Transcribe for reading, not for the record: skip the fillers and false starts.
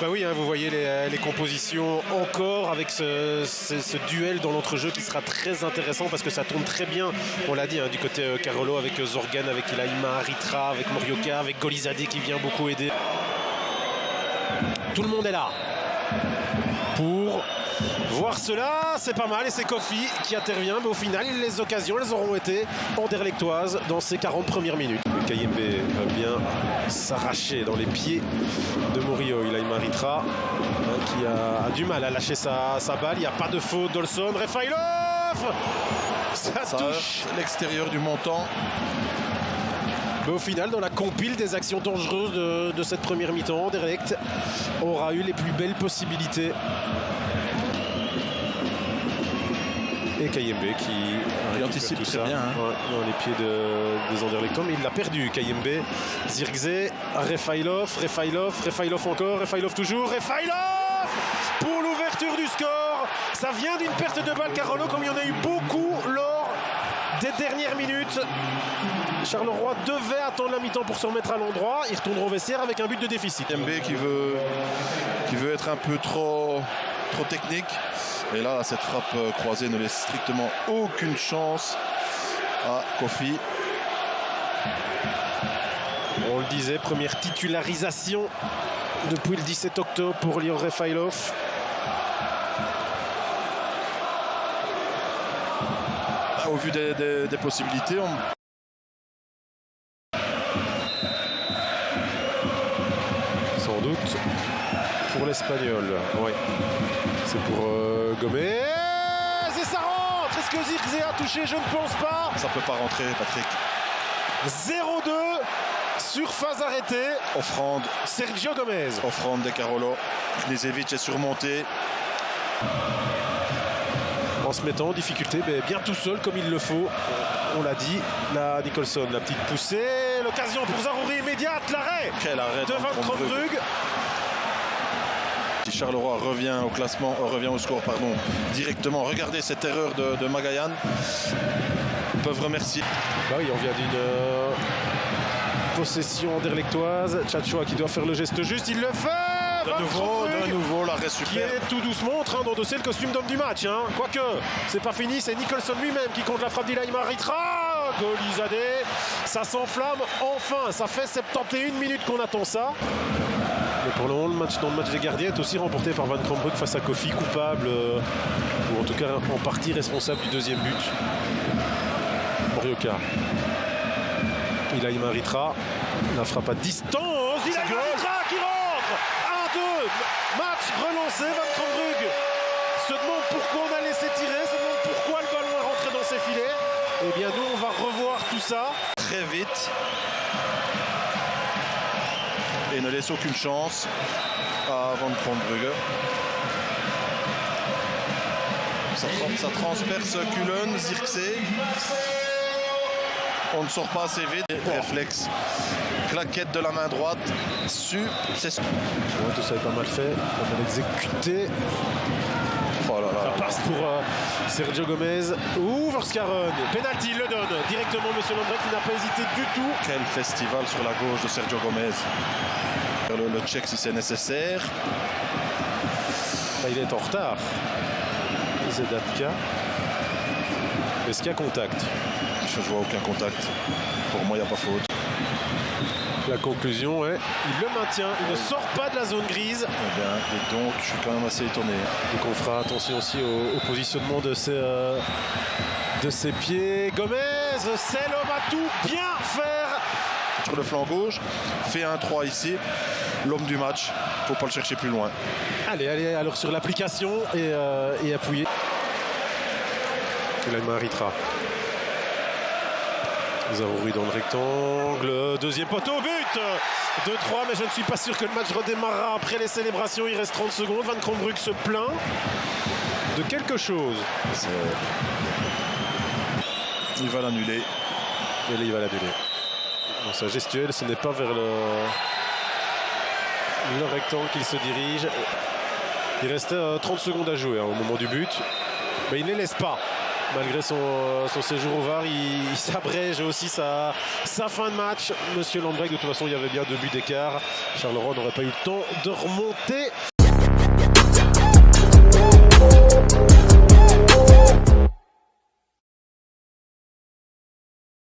Bah oui, hein, vous voyez les compositions encore avec ce duel dans l'entrejeu qui sera très intéressant parce que ça tourne très bien, on l'a dit, hein, du côté Carolo avec Zorgan, avec Ilaïma, Aritra, avec Morioka, avec Golizadeh qui vient beaucoup aider. Tout le monde est là pour voir cela, c'est pas mal et c'est Kofi qui intervient, mais au final les occasions elles auront été anderlechtoises dans ces 40 premières minutes. Kayembe va bien s'arracher dans les pieds de Murillo. Ilaïma Aritra qui a du mal à lâcher sa balle, il n'y a pas de faute d'Olson. Refailov, ça touche l'extérieur du montant. Mais au final, dans la compile des actions dangereuses de cette première mi-temps, Anderlecht aura eu les plus belles possibilités. Et Kayembe qui anticipe tout très ça bien, hein. Ouais, dans les pieds des Anderlechtens, mais il l'a perdu. Kayembe, Zirkzee, Refailov encore, Refailov toujours, Refailov pour l'ouverture du score. Ça vient d'une perte de balle Carolo, comme il y en a eu beaucoup lors des dernières minutes. Charleroi devait attendre la mi-temps pour se remettre à l'endroit. Il retournera au vestiaire avec un but de déficit. Kayembe qui veut être un peu trop technique. Et là, cette frappe croisée ne laisse strictement aucune chance à Kofi. On le disait, première titularisation depuis le 17 octobre pour Lior Refailov. Au vu des possibilités, Sans doute pour l'Espagnol. Oui. C'est pour Gomez. Et ça rentre. Est-ce que Zirkzee a touché? Je ne pense pas. ça ne peut pas rentrer, Patrick. 0-2. Surface arrêtée. Offrande. Sergio Gomez. Offrande de Carolo. Knežević est surmonté. En se mettant en difficulté, mais bien tout seul comme il le faut. On l'a dit. Là, Nicholson, la petite poussée. L'occasion pour Zaroury immédiate. L'arrêt. Quel arrêt De Van Krombrugge. Si Charleroi revient au classement, revient au score, directement. Regardez cette erreur de Magayan. Ils peuvent remercier. Bah oui, on vient d'une possession anderlechtoise. Tchatchoua qui doit faire le geste juste, il le fait. De nouveau, l'arrêt Qui super. est tout doucement en train d'endosser le costume d'homme du match. Hein. Quoique, c'est pas fini, c'est Nicholson lui-même qui compte la frappe d'Ilaïma Aritra. Golizadeh, ça s'enflamme enfin. Ça fait 71 minutes qu'on attend ça. Mais pour le moment, le match des gardiens est aussi remporté par Van Krombrugge face à Kofi, coupable, ou en tout cas en partie responsable du deuxième but. Morioka. Ilaïma Aritra, la frappe à distance. Ilaïma Aritra qui rentre. 1-2. Match relancé. Van Krombrugge se demande pourquoi on a laissé tirer, se demande pourquoi le ballon est rentré dans ses filets. Eh bien, nous, on va revoir tout ça. Très vite. Et ne laisse aucune chance à Van Krombrugge. Ça transperce Cullen, Zirkzee. On ne sort pas assez vite. Réflexe. Claquette de la main droite. Ouais, tout ça est pas mal fait, pas mal exécuté. Oh là là. Ça passe pour Sergio Gomez. Verskaeren. Penalty, il le donne directement, monsieur Lambret, qui n'a pas hésité du tout. Quel festival sur la gauche de Sergio Gomez. Le check si c'est nécessaire. Là, il est en retard. Zedatka. Est-ce qu'il y a contact? Je ne vois aucun contact. Pour moi, il n'y a pas faute. La conclusion est, il le maintient, il ne sort pas de la zone grise. Eh bien, et donc, je suis quand même assez étonné. Donc on fera attention aussi au positionnement de ses pieds. Gomez, c'est l'homme à tout bien faire. Sur le flanc gauche, fait 1-3 ici. L'homme du match, faut pas le chercher plus loin. Allez, alors sur l'application et appuyer. Ilaïma Aritra. Zaroury dans le rectangle. Deuxième poteau, but 2-3, mais je ne suis pas sûr que le match redémarrera après les célébrations. Il reste 30 secondes. Van Krombrugge se plaint de quelque chose. Il va l'annuler. Et là, il va l'annuler. Dans sa gestuelle, ce n'est pas vers le rectangle qu'il se dirige. Il restait 30 secondes à jouer au moment du but. Mais il ne les laisse pas. Malgré son séjour au VAR, il s'abrège aussi sa fin de match. Monsieur Landreck, de toute façon, il y avait bien 2 buts d'écart. Charleroi n'aurait pas eu le temps de remonter